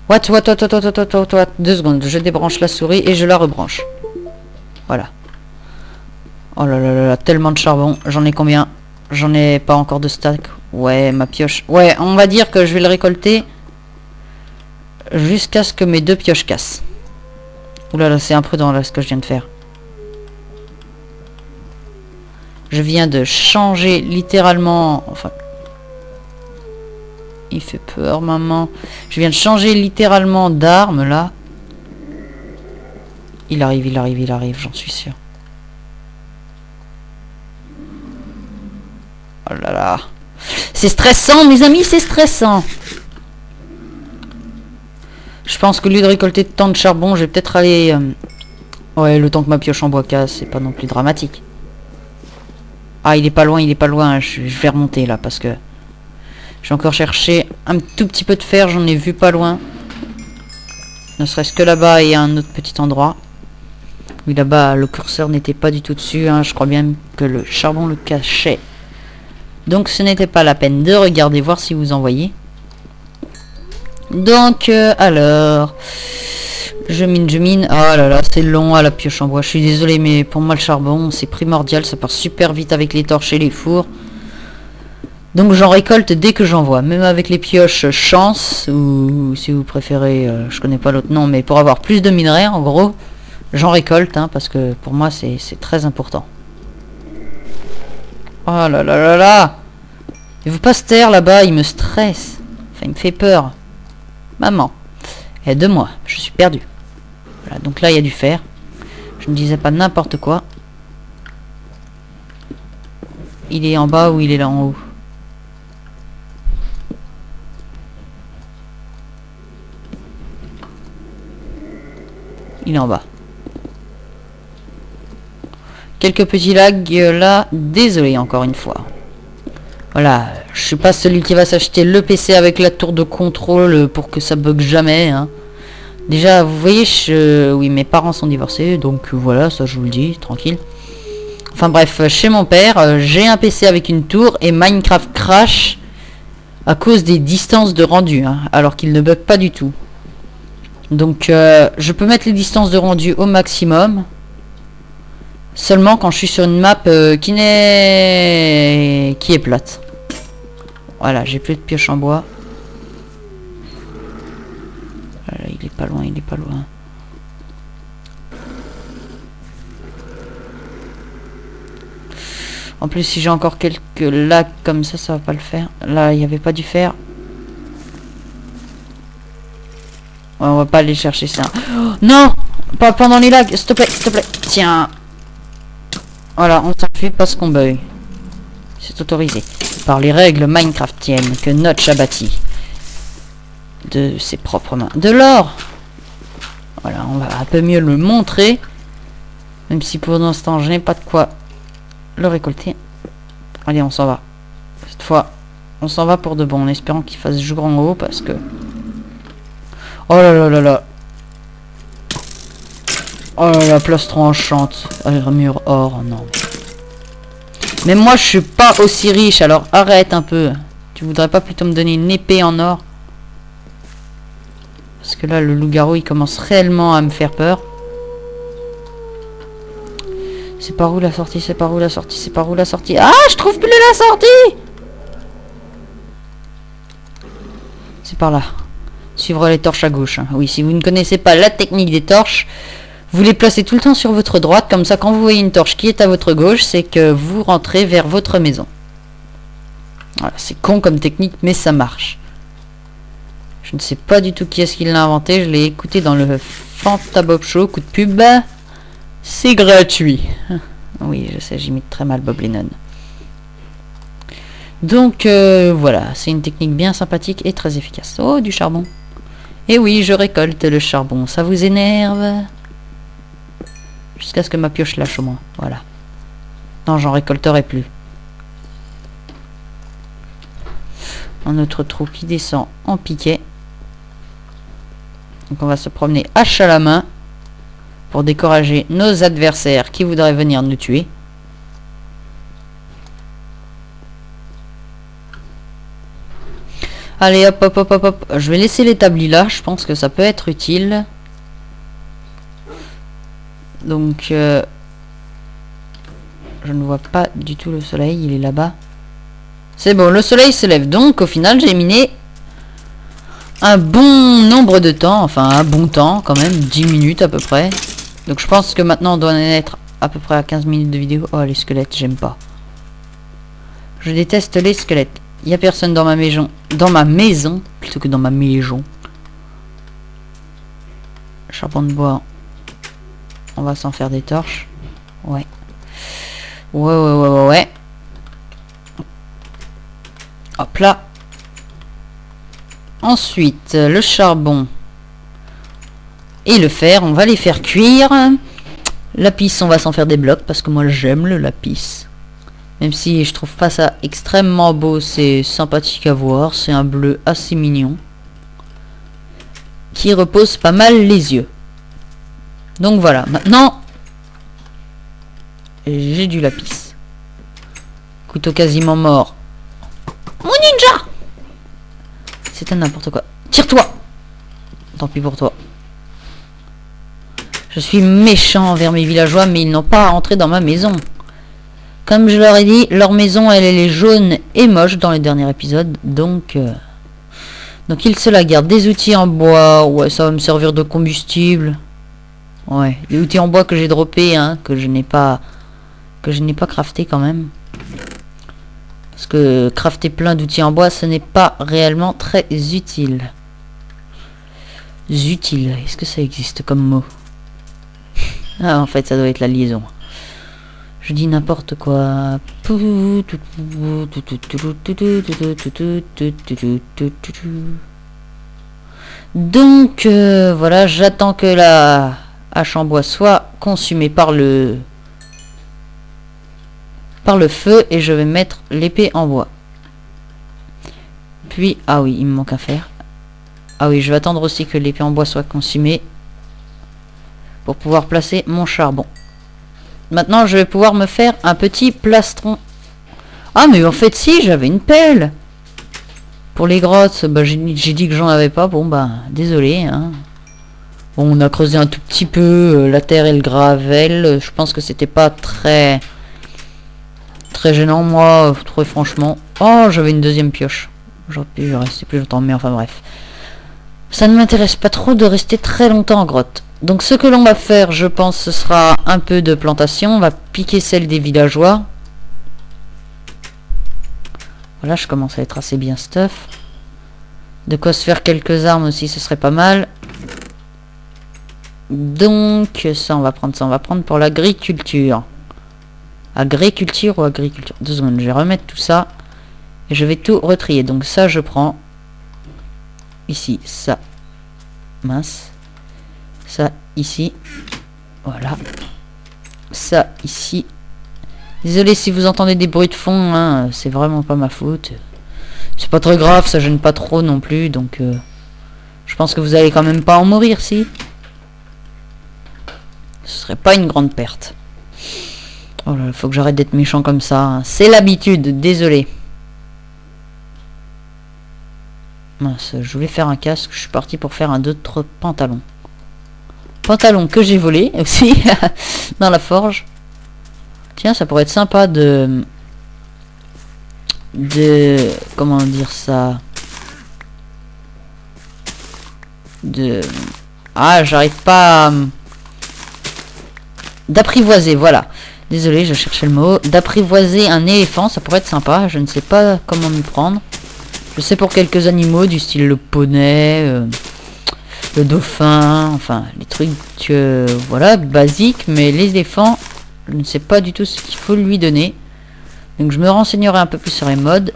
What 2 secondes, je débranche la souris et je la rebranche. Voilà. Oh là là là là, tellement de charbon. J'en ai combien? J'en ai pas encore de stack. Ouais, ma pioche. Ouais, on va dire que je vais le récolter jusqu'à ce que mes 2 pioches cassent. Oula là, c'est imprudent là ce que je viens de faire. Je viens de changer littéralement... Enfin... Il fait peur, maman. Je viens de changer littéralement d'arme là. Il arrive, j'en suis sûr. Oh là là. C'est stressant, mes amis, c'est stressant. Je pense que au lieu de récolter tant de charbon, je vais peut-être aller... Ouais, le temps que ma pioche en bois casse, c'est pas non plus dramatique. Ah, il est pas loin, Je vais remonter là, parce que... Je vais encore chercher un tout petit peu de fer, j'en ai vu pas loin. Ne serait-ce que là-bas et un autre petit endroit. Oui, là-bas, le curseur n'était pas du tout dessus. Hein. Je crois bien que le charbon le cachait. Donc, ce n'était pas la peine de regarder, voir si vous en voyez. Donc, alors... Je mine. Oh là là, c'est long à la pioche en bois. Je suis désolé, mais pour moi, le charbon, c'est primordial. Ça part super vite avec les torches et les fours. Donc, j'en récolte dès que j'en vois. Même avec les pioches chance, ou si vous préférez, je connais pas l'autre nom, mais pour avoir plus de minerais, en gros, j'en récolte, hein, parce que pour moi, c'est très important. Oh là là là là! Il veut pas se taire là-bas, il me stresse. Enfin, il me fait peur. Maman, aide-moi, je suis perdu. Voilà, donc là, il y a du fer. Je ne disais pas n'importe quoi. Il est en bas ou il est là en haut? Il est en bas. Quelques petits lags là. Désolé encore une fois. Voilà, je suis pas celui qui va s'acheter le PC avec la tour de contrôle pour que ça bug jamais. Hein. Déjà, vous voyez, oui, mes parents sont divorcés, donc voilà, ça je vous le dis, tranquille. Enfin bref, chez mon père, j'ai un PC avec une tour et Minecraft crash à cause des distances de rendu, hein, alors qu'il ne bug pas du tout. Donc, je peux mettre les distances de rendu au maximum. Seulement quand je suis sur une map qui est plate. Voilà, j'ai plus de pioche en bois. Voilà, il est pas loin, il est pas loin. En plus, si j'ai encore quelques lags comme ça va pas le faire. Là, il n'y avait pas du fer. Ouais, on va pas aller chercher ça. Oh, non! Pas pendant les lags, s'il te plaît, s'il te plaît. Tiens. Voilà, on s'enfuit parce qu'on bug. C'est autorisé. Par les règles minecraftiennes que Notch a bâties. De ses propres mains. De l'or! Voilà, on va un peu mieux le montrer. Même si pour l'instant, je n'ai pas de quoi le récolter. Allez, on s'en va. Cette fois, on s'en va pour de bon, en espérant qu'il fasse jour en haut, parce que... Oh là là là là. Oh là là, place tranchante. Armure or, non. Mais moi, je suis pas aussi riche, alors arrête un peu. Tu voudrais pas plutôt me donner une épée en or? Parce que là, le loup-garou, il commence réellement à me faire peur. C'est par où la sortie? C'est par où la sortie? C'est par où la sortie? Ah, je trouve plus la sortie! C'est par là. Suivre les torches à gauche. Hein. Oui, si vous ne connaissez pas la technique des torches, vous les placez tout le temps sur votre droite. Comme ça, quand vous voyez une torche qui est à votre gauche, c'est que vous rentrez vers votre maison. Voilà, c'est con comme technique, mais ça marche. Je ne sais pas du tout qui est-ce qui l'a inventé. Je l'ai écouté dans le Fantabob Show. Coup de pub. C'est gratuit. Oui, je sais, j'imite très mal Bob Lennon. Donc, voilà. C'est une technique bien sympathique et très efficace. Oh, du charbon. Et oui, je récolte le charbon. Ça vous énerve? Jusqu'à ce que ma pioche lâche au moins. Voilà. Non, j'en récolterai plus. Un autre trou qui descend en piquet. Donc on va se promener hache à la main pour décourager nos adversaires qui voudraient venir nous tuer. Allez, hop, hop, hop, hop, hop. Je vais laisser l'établi là. Je pense que ça peut être utile. Donc, je ne vois pas du tout le soleil. Il est là-bas. C'est bon, le soleil se lève. Donc, au final, j'ai miné un bon nombre de temps. Enfin, un bon temps quand même. 10 minutes à peu près. Donc, je pense que maintenant, on doit en être à peu près à 15 minutes de vidéo. Oh, les squelettes, j'aime pas. Je déteste les squelettes. Il n'y a personne dans ma maison. Dans ma maison, plutôt que dans ma maison. Charbon de bois. On va s'en faire des torches. Ouais. Ouais. Hop là. Ensuite, le charbon et le fer, on va les faire cuire. Lapis, on va s'en faire des blocs parce que moi j'aime le lapis. Même si je trouve pas ça extrêmement beau, c'est sympathique à voir. C'est un bleu assez mignon. Qui repose pas mal les yeux. Donc voilà, maintenant... J'ai du lapis. Couteau quasiment mort. Mon ninja! C'est un n'importe quoi. Tire-toi! Tant pis pour toi. Je suis méchant envers mes villageois, mais ils n'ont pas à entrer dans ma maison. Comme je leur ai dit, leur maison, elle est jaune et moche dans les derniers épisodes, donc ils se la gardent. Des outils en bois, ouais, ça va me servir de combustible. Ouais, des outils en bois que j'ai droppés, hein, que je n'ai pas crafté quand même. Parce que crafter plein d'outils en bois, ce n'est pas réellement très utile. Utile, est-ce que ça existe comme mot? Ah, en fait, ça doit être la liaison. Je dis n'importe quoi. Donc, voilà, j'attends que la hache en bois soit consumée par le feu et je vais mettre l'épée en bois. Puis, ah oui, il me manque à faire. Ah oui, je vais attendre aussi que l'épée en bois soit consumée pour pouvoir placer mon charbon. Maintenant, je vais pouvoir me faire un petit plastron. Ah, mais en fait, si, j'avais une pelle. Pour les grottes, bah, j'ai dit que j'en avais pas. Bon, bah, désolé. Hein. Bon, on a creusé un tout petit peu la terre et le gravel. Je pense que c'était pas très gênant, moi, très franchement. Oh, j'avais une deuxième pioche. J'aurais pu rester plus longtemps, mais enfin, bref. Ça ne m'intéresse pas trop de rester très longtemps en grotte. Donc ce que l'on va faire, je pense, ce sera un peu de plantation. On va piquer celle des villageois. Voilà, je commence à être assez bien stuff. De quoi se faire quelques armes aussi, ce serait pas mal. Donc ça, on va prendre ça. On va prendre pour l'agriculture. Agriculture ou agriculture? 2 secondes, je vais remettre tout ça. Et je vais tout retrier. Donc ça, je prends. Ici, ça. Mince. Ça, ici. Voilà. Ça, ici. Désolé si vous entendez des bruits de fond, hein, c'est vraiment pas ma faute. C'est pas très grave, ça gêne pas trop non plus, donc... je pense que vous allez quand même pas en mourir, si. Ce serait pas une grande perte. Oh là, faut que j'arrête d'être méchant comme ça. Hein. C'est l'habitude, désolé. Mince, je voulais faire un casque, je suis parti pour faire un autre pantalon. Pantalon que j'ai volé aussi dans la forge. Tiens, ça pourrait être sympa de comment dire ça, j'arrive pas d'apprivoiser, voilà. Désolé, je cherchais le mot. D'apprivoiser un éléphant, ça pourrait être sympa. Je ne sais pas comment m'y prendre. Je sais pour quelques animaux du style le poney, le dauphin, enfin les trucs voilà, basiques, mais les éléphants, je ne sais pas du tout ce qu'il faut lui donner. Donc je me renseignerai un peu plus sur les modes.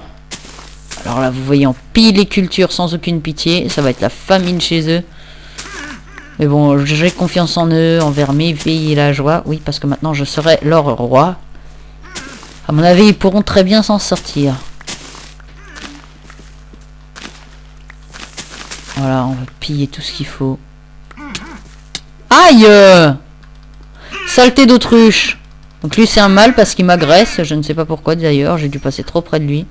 Alors là, vous voyez, on pille les cultures sans aucune pitié. Ça va être la famine chez eux. Mais bon, j'ai confiance en eux, envers mes villageois. Oui, parce que maintenant je serai leur roi. À mon avis, ils pourront très bien s'en sortir. Voilà, on va piller tout ce qu'il faut. Aïe! Saleté d'autruche! Donc lui c'est un mâle parce qu'il m'agresse. Je ne sais pas pourquoi d'ailleurs, j'ai dû passer trop près de lui.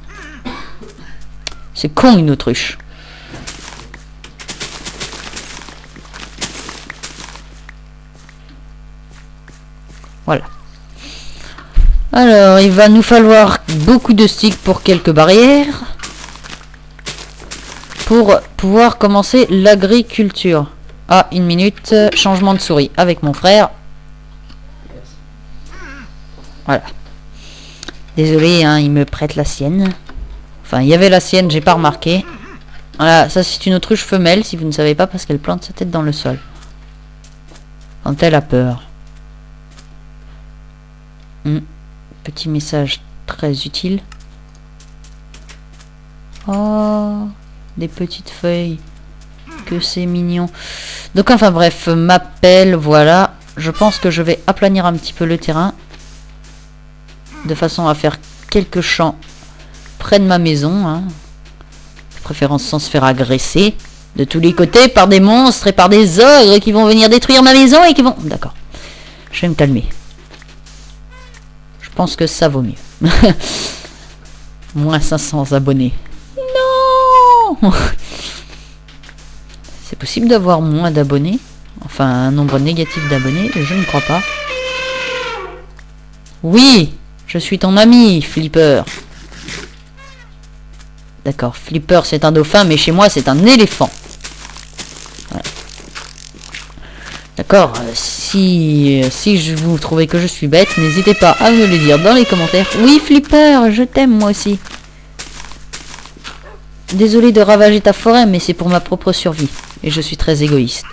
C'est con une autruche. Voilà. Alors, il va nous falloir beaucoup de sticks pour quelques barrières. Pour pouvoir commencer l'agriculture. Ah, une minute. Changement de souris avec mon frère. Voilà. Désolé, hein, il me prête la sienne. Enfin, il y avait la sienne, j'ai pas remarqué. Voilà, ça c'est une autruche femelle, si vous ne savez pas, parce qu'elle plante sa tête dans le sol. Quand elle a peur. Petit message très utile. Oh, des petites feuilles. Que c'est mignon. Donc enfin bref, ma pelle, voilà. Je pense que je vais aplanir un petit peu le terrain. De façon à faire quelques champs près de ma maison, hein. De préférence sans se faire agresser de tous les côtés par des monstres et par des ogres qui vont venir détruire ma maison et qui vont... D'accord. Je vais me calmer. Je pense que ça vaut mieux. Moins 500 abonnés. Non. C'est possible d'avoir moins d'abonnés? Enfin, un nombre négatif d'abonnés? Je ne crois pas. Oui, je suis ton ami, Flipper. D'accord, Flipper c'est un dauphin, mais chez moi c'est un éléphant. Voilà. D'accord, si vous trouvez que je suis bête, n'hésitez pas à me le dire dans les commentaires. Oui, Flipper, je t'aime moi aussi. Désolé de ravager ta forêt, mais c'est pour ma propre survie. Et je suis très égoïste.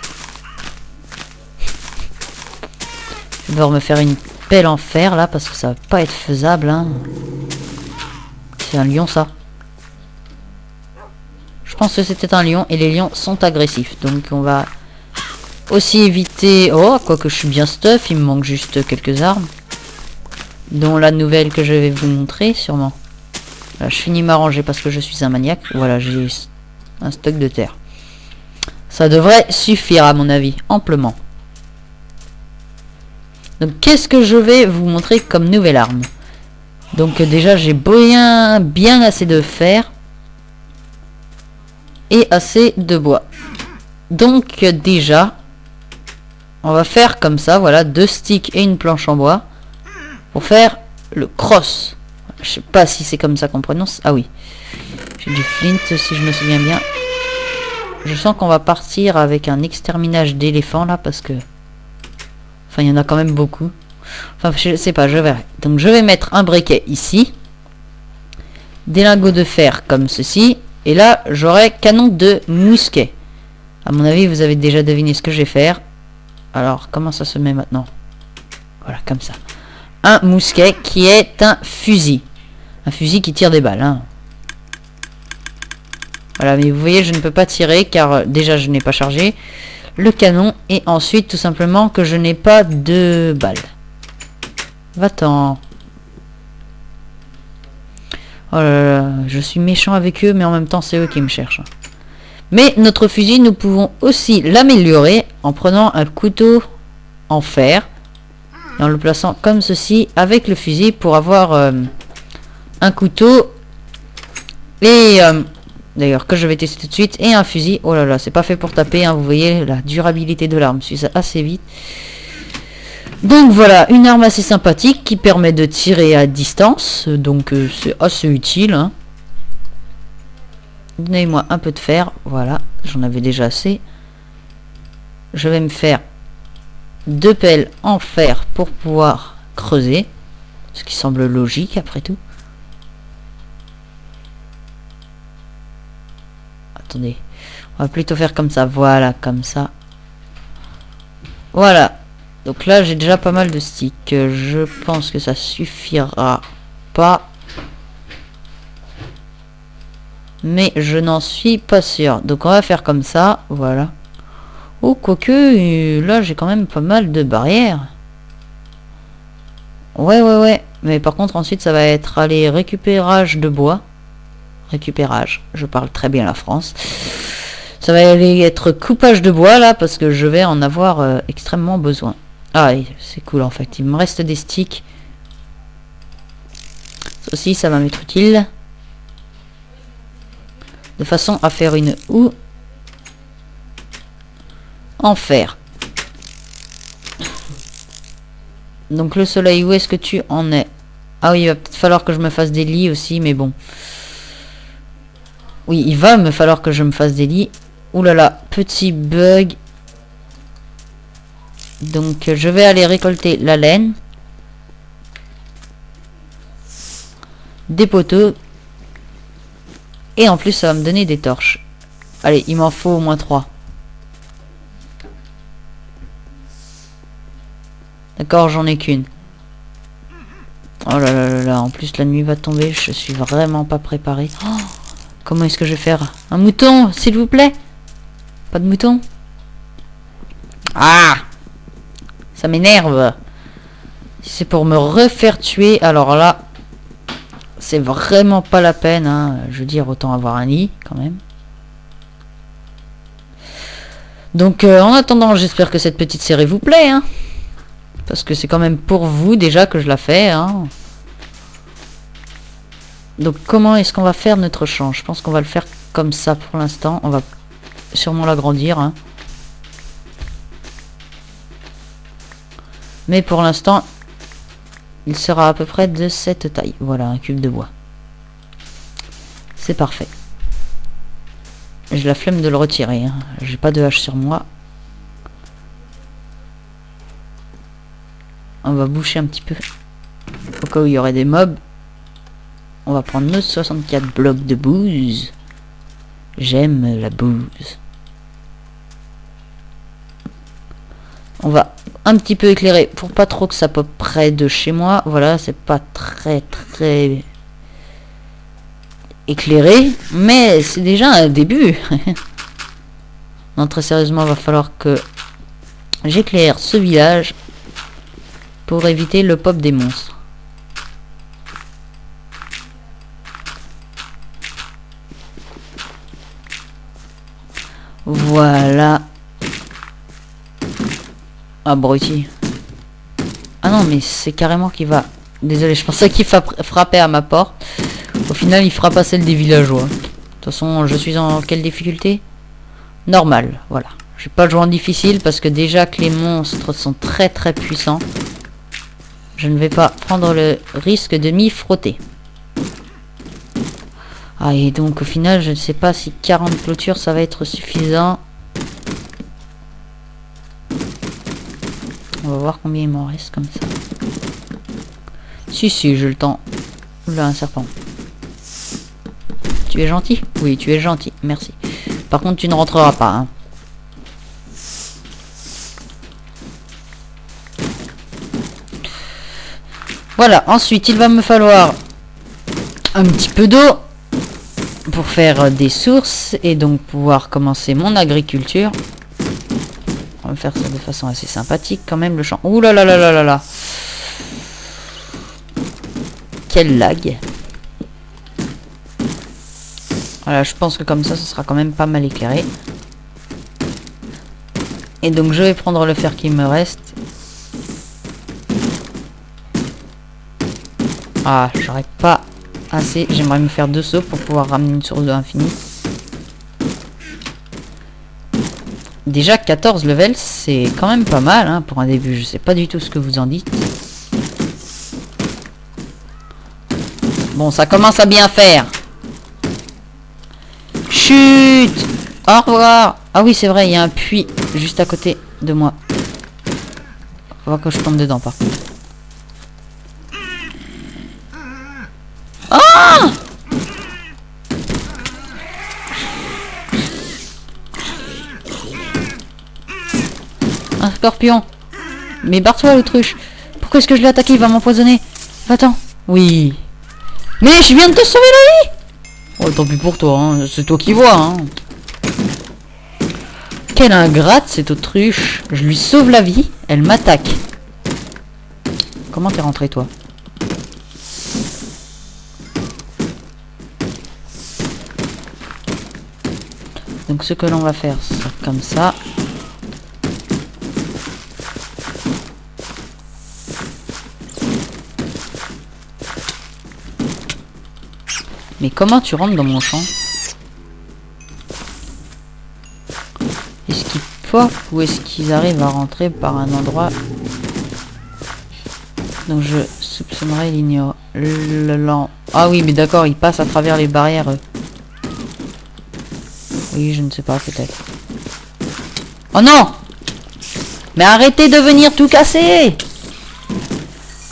Je vais devoir me faire une pelle en fer là, parce que ça va pas être faisable. Hein. C'est un lion ça. Je pense que c'était un lion, et les lions sont agressifs. Donc on va aussi éviter... Oh, quoique je suis bien stuff, il me manque juste quelques armes. Dont la nouvelle que je vais vous montrer, sûrement. Là, je finis ma rangée parce que je suis un maniaque. Voilà, j'ai un stock de terre. Ça devrait suffire à mon avis, amplement. Donc qu'est-ce que je vais vous montrer comme nouvelle arme? Donc déjà j'ai bien assez de fer. Et assez de bois. Donc déjà, on va faire comme ça, voilà, 2 sticks et une planche en bois. Pour faire le cross. Je sais pas si c'est comme ça qu'on prononce. Ah oui. J'ai du flint si je me souviens bien. Je sens qu'on va partir avec un exterminage d'éléphants là parce que... Enfin il y en a quand même beaucoup. Enfin je sais pas, je verrai. Donc je vais mettre un briquet ici. Des lingots de fer comme ceci. Et là j'aurai canon de mousquet. À mon avis vous avez déjà deviné ce que je vais faire. Alors comment ça se met maintenant? Voilà comme ça. Un mousquet qui est un fusil. Un fusil qui tire des balles. Hein. Voilà, mais vous voyez, je ne peux pas tirer car déjà je n'ai pas chargé le canon. Et ensuite, tout simplement, que je n'ai pas de balles. Va-t'en. Oh là là, je suis méchant avec eux, mais en même temps, c'est eux qui me cherchent. Mais notre fusil, nous pouvons aussi l'améliorer en prenant un couteau en fer. Et en le plaçant comme ceci avec le fusil pour avoir un couteau et d'ailleurs que je vais tester tout de suite et un fusil. Oh là là, c'est pas fait pour taper, hein, vous voyez la durabilité de l'arme s'use assez vite. Donc voilà, une arme assez sympathique qui permet de tirer à distance, donc c'est assez utile. Hein. Donnez-moi un peu de fer, voilà, j'en avais déjà assez. Je vais me faire 2 pelles en fer pour pouvoir creuser, ce qui semble logique après tout. Attendez, on va plutôt faire comme ça, voilà, comme ça. Voilà, donc là j'ai déjà pas mal de sticks, je pense que ça suffira pas. Mais je n'en suis pas sûr, donc on va faire comme ça, voilà. Oh, quoique, là, j'ai quand même pas mal de barrières. Ouais. Mais par contre, ensuite, ça va être aller récupérage de bois. Récupérage, je parle très bien la France. Ça va aller être coupage de bois, là, parce que je vais en avoir extrêmement besoin. Ah, c'est cool, en fait. Il me reste des sticks. Ça aussi, ça va m'être utile. De façon à faire une houe en fer. Donc le soleil, où est-ce que tu en es? Ah oui, il va peut-être falloir que je me fasse des lits aussi, mais bon. Oui, il va me falloir que je me fasse des lits. Ouh là là, petit bug. Donc je vais aller récolter la laine. Des poteaux. Et en plus ça va me donner des torches. Allez, il m'en faut au moins 3. D'accord, j'en ai qu'une. Oh là là là là, en plus la nuit va tomber, je suis vraiment pas préparé. Oh, comment est-ce que je vais faire? Un mouton, s'il vous plaît? Pas de mouton? Ah! Ça m'énerve. Si c'est pour me refaire tuer, alors là, c'est vraiment pas la peine, hein. Je veux dire, autant avoir un lit, quand même. Donc, en attendant, j'espère que cette petite série vous plaît, hein. Parce que c'est quand même pour vous, déjà, que je la fais, hein. Donc, comment est-ce qu'on va faire notre champ? Je pense qu'on va le faire comme ça, pour l'instant. On va sûrement l'agrandir, hein. Mais pour l'instant, il sera à peu près de cette taille. Voilà, un cube de bois. C'est parfait. J'ai la flemme de le retirer, hein. J'ai pas de hache sur moi. On va boucher un petit peu. Au cas où il y aurait des mobs. On va prendre nos 64 blocs de bouse. J'aime la bouse. On va un petit peu éclairer pour pas trop que ça pop près de chez moi. Voilà, c'est pas très éclairé, mais c'est déjà un début. Non, très sérieusement, il va falloir que j'éclaire ce village pour éviter le pop des monstres. Voilà. Abruti. Ah non, mais c'est carrément qu'il va... Désolé, je pensais qu'il frappait à ma porte. Au final, il fera pas celle des villageois. De toute façon, je suis en quelle difficulté? Normal, voilà. Je vais pas le jouer en difficile parce que déjà que les monstres sont très puissants. Je ne vais pas prendre le risque de m'y frotter. Ah, et donc au final, je ne sais pas si 40 clôtures, ça va être suffisant. On va voir combien il m'en reste comme ça. Si, j'ai le temps. Là, un serpent. Tu es gentil? Oui, tu es gentil. Merci. Par contre, tu ne rentreras pas, hein. Voilà. Ensuite, il va me falloir un petit peu d'eau pour faire des sources et donc pouvoir commencer mon agriculture. On va faire ça de façon assez sympathique quand même, le champ. Ouh là là là là là là. Quel lag. Voilà, je pense que comme ça, ce sera quand même pas mal éclairé. Et donc je vais prendre le fer qui me reste. Ah, j'aurais pas assez. J'aimerais me faire 2 sauts pour pouvoir ramener une source de l'infini. Déjà 14 levels, c'est quand même pas mal, hein, pour un début. Je sais pas du tout ce que vous en dites. Bon, ça commence à bien faire. Chut! Au revoir! Ah oui, c'est vrai, il y a un puits juste à côté de moi. Faut pas que je tombe dedans, par contre. Ah! Un scorpion. Mais barre-toi, l'autruche. Pourquoi est-ce que je l'ai attaqué? Il va m'empoisonner. Va-t'en. Oui. Mais je viens de te sauver la vie. Oh, tant pis pour toi, hein. C'est toi qui vois, hein. Quelle ingrate, cette autruche. Je lui sauve la vie, elle m'attaque. Comment t'es rentré, toi? Donc ce que l'on va faire, c'est comme ça. Mais comment tu rentres dans mon champ? Est-ce qu'ils pop ou est-ce qu'ils arrivent à rentrer par un endroit? Donc je soupçonnerais l'ignore. Ah oui, mais d'accord, ils passent à travers les barrières. Oui, je ne sais pas, peut-être. Oh non! Mais arrêtez de venir tout casser!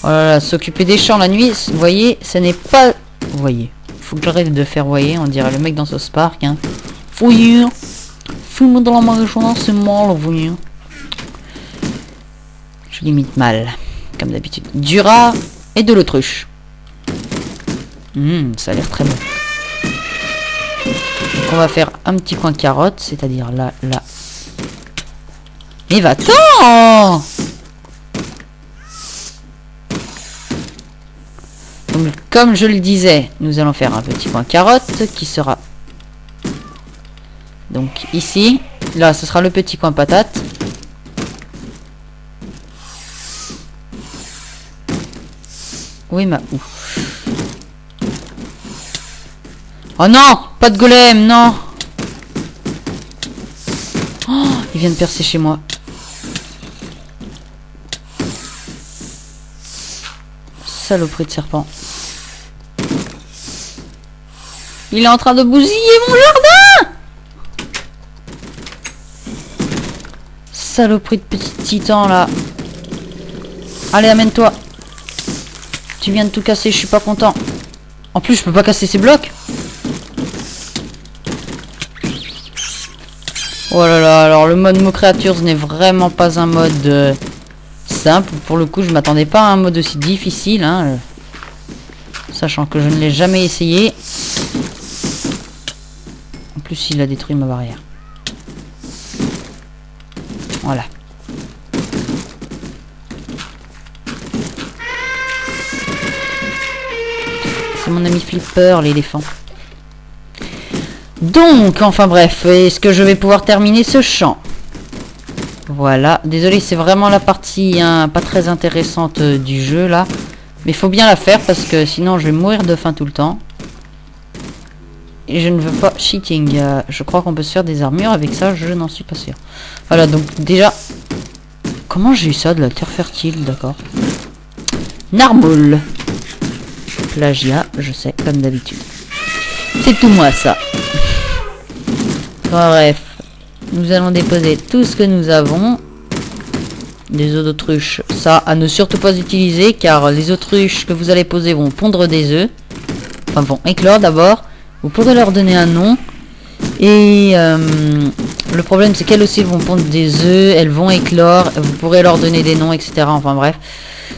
Oh là là, s'occuper des champs la nuit, vous voyez, ce n'est pas... Vous voyez, faut que j'arrête de faire voyer, on dirait le mec dans South Park, hein. Fouille! Fume dans la marijuana, c'est mort, vous voyez. Je limite mal, comme d'habitude. Du rat et de l'autruche. Ça a l'air très bon. Donc on va faire un petit coin carotte, c'est-à-dire là, là. Mais va-t'en! Donc, comme je le disais, nous allons faire un petit coin carotte qui sera donc ici. Là, ce sera le petit coin patate. Oui, ma... Ouf. Oh non! Pas de golem, non! Oh, il vient de percer chez moi. Saloperie de serpent. Il est en train de bousiller mon jardin! Saloperie de petit titan là. Allez, amène-toi. Tu viens de tout casser, je suis pas content. En plus, je peux pas casser ces blocs. Oh là là, alors le mode Mo Creatures n'est vraiment pas un mode simple. Pour le coup, je m'attendais pas à un mode aussi difficile, hein, sachant que je ne l'ai jamais essayé. En plus, il a détruit ma barrière. Voilà. C'est mon ami Flipper, l'éléphant. Donc, enfin bref, est-ce que je vais pouvoir terminer ce champ? Voilà, désolé, c'est vraiment la partie pas très intéressante du jeu là. Mais il faut bien la faire parce que sinon je vais mourir de faim tout le temps. Et je ne veux pas cheating. Je crois qu'on peut se faire des armures avec ça, je n'en suis pas sûr. Voilà, donc déjà... Comment j'ai eu ça de la terre fertile, d'accord. Narmoule. Plagiat, je sais, comme d'habitude. C'est tout moi ça. Bref, nous allons déposer tout ce que nous avons. Des œufs d'autruche, ça à ne surtout pas utiliser car les autruches que vous allez poser vont pondre des œufs. Enfin vont éclore d'abord. Vous pourrez leur donner un nom. Et le problème c'est qu'elles aussi vont pondre des œufs, elles vont éclore, vous pourrez leur donner des noms, etc. Enfin bref,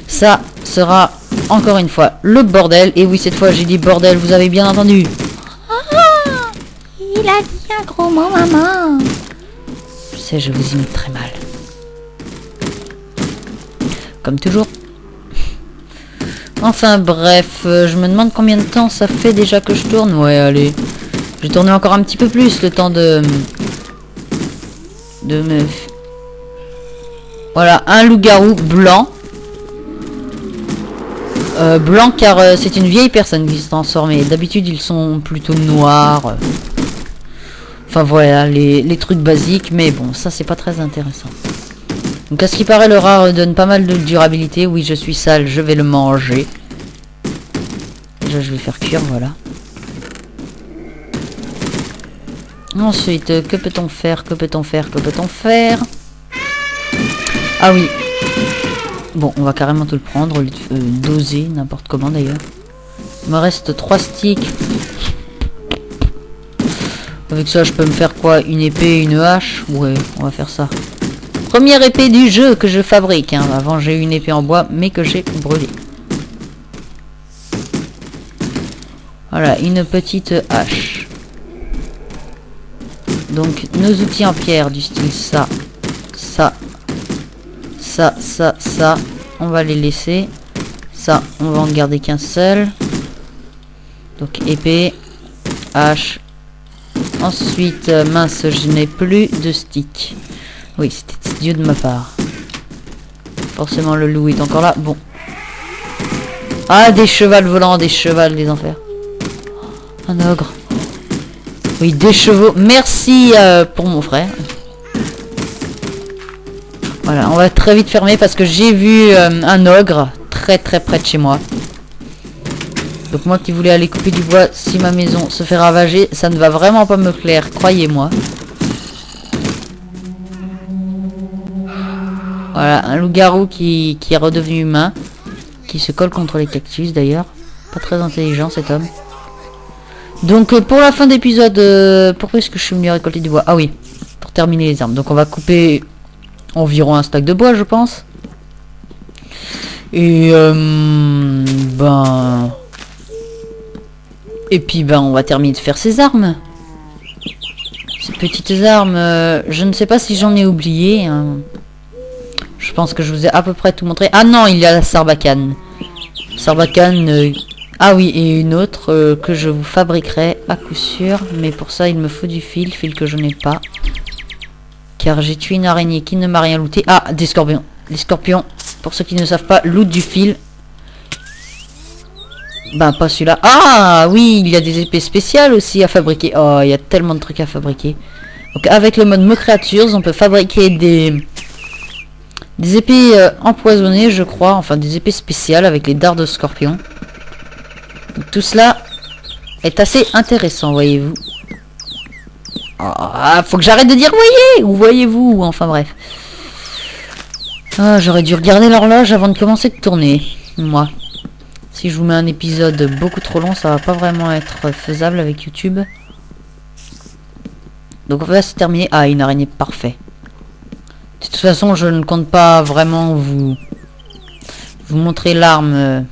ça sera encore une fois le bordel. Et oui, cette fois j'ai dit bordel, vous avez bien entendu. Il a dit un gros mot, maman. Je sais, je vous imite très mal. Comme toujours. Enfin bref, je me demande combien de temps ça fait déjà que je tourne. Ouais, allez. J'ai tourné encore un petit peu plus, le temps de me... Voilà, un loup-garou blanc. Blanc car c'est une vieille personne qui s'est transformée. D'habitude, ils sont plutôt noirs. Enfin voilà, les trucs basiques. Mais bon, ça c'est pas très intéressant. Donc à ce qui paraît, le rat donne pas mal de durabilité. Oui, je suis sale, je vais le manger. Déjà, je vais faire cuire, voilà. Ensuite, que peut-on faire? Que peut-on faire? Que peut-on faire? Ah oui. Bon, on va carrément tout le prendre, au lieu de doser, n'importe comment d'ailleurs. Il me reste 3 sticks. Avec ça, je peux me faire quoi? Une épée, une hache? Ouais, on va faire ça. Première épée du jeu que je fabrique. Hein. Avant, j'ai eu une épée en bois, mais que j'ai brûlée. Voilà, une petite hache. Donc, nos outils en pierre, du style ça, ça, ça, ça, ça, on va les laisser. Ça, on va en garder qu'un seul. Donc, épée, hache. Ensuite, mince, je n'ai plus de stick. Oui, c'était idiot de ma part. Forcément, le loup est encore là. Bon. Ah, des chevals volants, des chevals des enfers. Un ogre. Oui, des chevaux. Merci pour mon frère. Voilà, on va très vite fermer parce que j'ai vu un ogre très près de chez moi. Donc moi qui voulais aller couper du bois, si ma maison se fait ravager, ça ne va vraiment pas me plaire, croyez-moi. Voilà, un loup-garou qui est redevenu humain. Qui se colle contre les cactus d'ailleurs. Pas très intelligent cet homme. Donc pour la fin d'épisode, pourquoi est-ce que je suis venu récolter du bois? Ah oui, pour terminer les armes. Donc on va couper environ un stack de bois, je pense. Et ben... Et puis ben on va terminer de faire ces armes. Ces petites armes, je ne sais pas si j'en ai oublié. Hein. Je pense que je vous ai à peu près tout montré. Ah non, il y a la sarbacane. Sarbacane Ah oui, et une autre que je vous fabriquerai à coup sûr. Mais pour ça, il me faut du fil que je n'ai pas. Car j'ai tué une araignée qui ne m'a rien looté. Ah, des scorpions. Les scorpions, pour ceux qui ne savent pas, loot du fil. Ben, pas celui-là. Ah, oui, il y a des épées spéciales aussi à fabriquer. Oh, il y a tellement de trucs à fabriquer. Donc, avec le mode Creatures, on peut fabriquer des épées empoisonnées, je crois. Enfin, des épées spéciales avec les dards de scorpion. Donc, tout cela est assez intéressant, voyez-vous. Ah, faut que j'arrête de dire voyez ou voyez-vous. Enfin, bref. Ah, j'aurais dû regarder l'horloge avant de commencer de tourner. Moi. Si je vous mets un épisode beaucoup trop long, ça va pas vraiment être faisable avec YouTube. Donc on va se terminer. Ah, une araignée, parfait. De toute façon, je ne compte pas vraiment vous montrer l'arme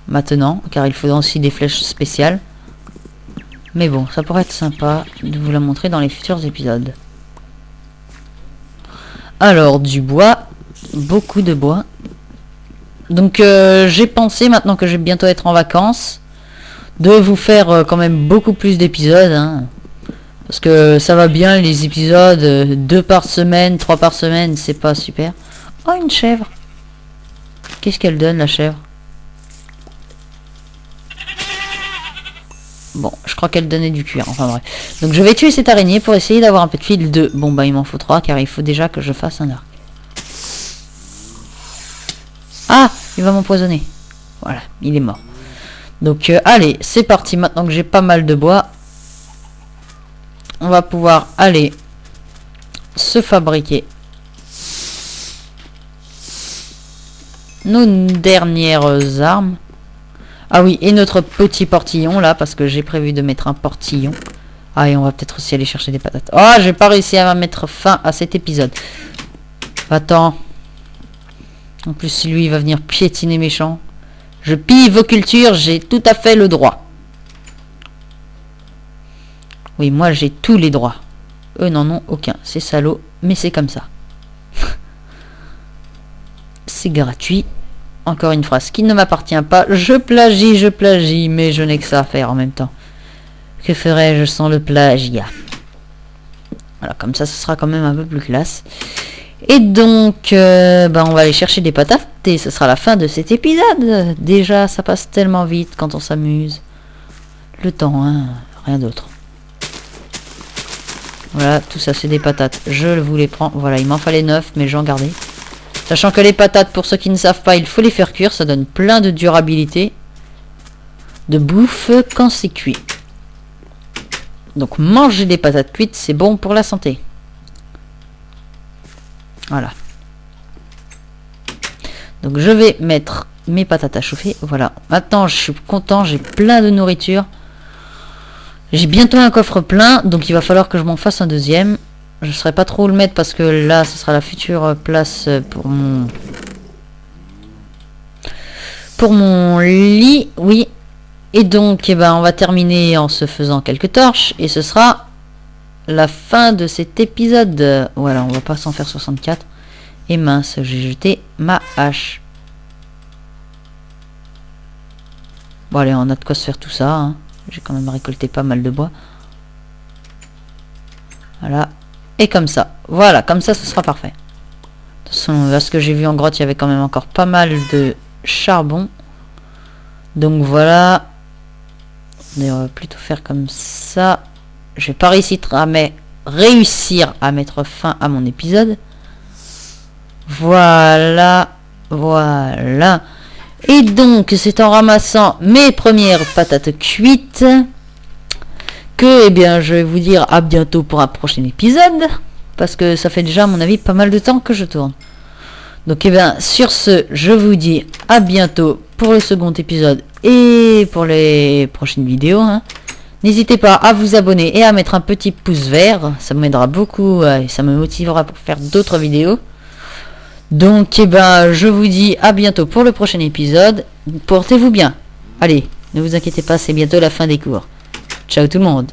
maintenant, car il faudra aussi des flèches spéciales. Mais bon, ça pourrait être sympa de vous la montrer dans les futurs épisodes. Alors, du bois. Beaucoup de bois. Donc j'ai pensé, maintenant que je vais bientôt être en vacances, de vous faire quand même beaucoup plus d'épisodes. Hein, parce que ça va bien les épisodes, 2 par semaine, 3 par semaine, c'est pas super. Oh, une chèvre. Qu'est-ce qu'elle donne, la chèvre? Bon, je crois qu'elle donnait du cuir, enfin bref. Donc je vais tuer cette araignée pour essayer d'avoir un peu de fil de... Bon bah il m'en faut 3 car il faut déjà que je fasse un arc. Ah, il va m'empoisonner. Voilà, il est mort. Donc allez, c'est parti. Maintenant que j'ai pas mal de bois, on va pouvoir aller se fabriquer nos dernières armes. Ah oui, et notre petit portillon là, parce que j'ai prévu de mettre un portillon. Ah, et on va peut-être aussi aller chercher des patates. Oh, j'ai pas réussi à mettre fin à cet épisode. Attends. En plus, si lui, il va venir piétiner mes champs. Je pille vos cultures, j'ai tout à fait le droit. Oui, moi, j'ai tous les droits. Eux n'en ont aucun. C'est salaud, mais c'est comme ça. C'est gratuit. Encore une phrase qui ne m'appartient pas. Je plagie, mais je n'ai que ça à faire en même temps. Que ferais-je sans le plagiat? Voilà, comme ça, ce sera quand même un peu plus classe. Et donc, on va aller chercher des patates et ce sera la fin de cet épisode. Déjà, ça passe tellement vite quand on s'amuse. Le temps, hein, rien d'autre. Voilà, tout ça, c'est des patates. Je vous les prends. Voilà, il m'en fallait 9, mais j'en gardais. Sachant que les patates, pour ceux qui ne savent pas, il faut les faire cuire. Ça donne plein de durabilité de bouffe quand c'est cuit. Donc, manger des patates cuites, c'est bon pour la santé. Voilà. Donc je vais mettre mes patates à chauffer. Voilà. Maintenant je suis content, j'ai plein de nourriture. J'ai bientôt un coffre plein, donc il va falloir que je m'en fasse un deuxième. Je ne saurais pas trop où le mettre parce que là ce sera la future place pour mon lit. Oui. Et donc on va terminer en se faisant quelques torches et ce sera la fin de cet épisode. Voilà, on va pas s'en faire 64. Et mince, j'ai jeté ma hache. Bon allez, on a de quoi se faire tout ça. Hein. J'ai quand même récolté pas mal de bois. Voilà. Et comme ça. Voilà, comme ça, ce sera parfait. De toute façon, là, ce que j'ai vu en grotte, il y avait quand même encore pas mal de charbon. Donc voilà. On va plutôt faire comme ça. Je vais pas réussir à mettre fin à mon épisode. Voilà. Voilà. Et donc, c'est en ramassant mes premières patates cuites que, je vais vous dire à bientôt pour un prochain épisode. Parce que ça fait déjà, à mon avis, pas mal de temps que je tourne. Donc, sur ce, je vous dis à bientôt pour le second épisode et pour les prochaines vidéos. Hein. N'hésitez pas à vous abonner et à mettre un petit pouce vert. Ça m'aidera beaucoup et ça me motivera pour faire d'autres vidéos. Donc, je vous dis à bientôt pour le prochain épisode. Portez-vous bien. Allez, ne vous inquiétez pas, c'est bientôt la fin des cours. Ciao tout le monde.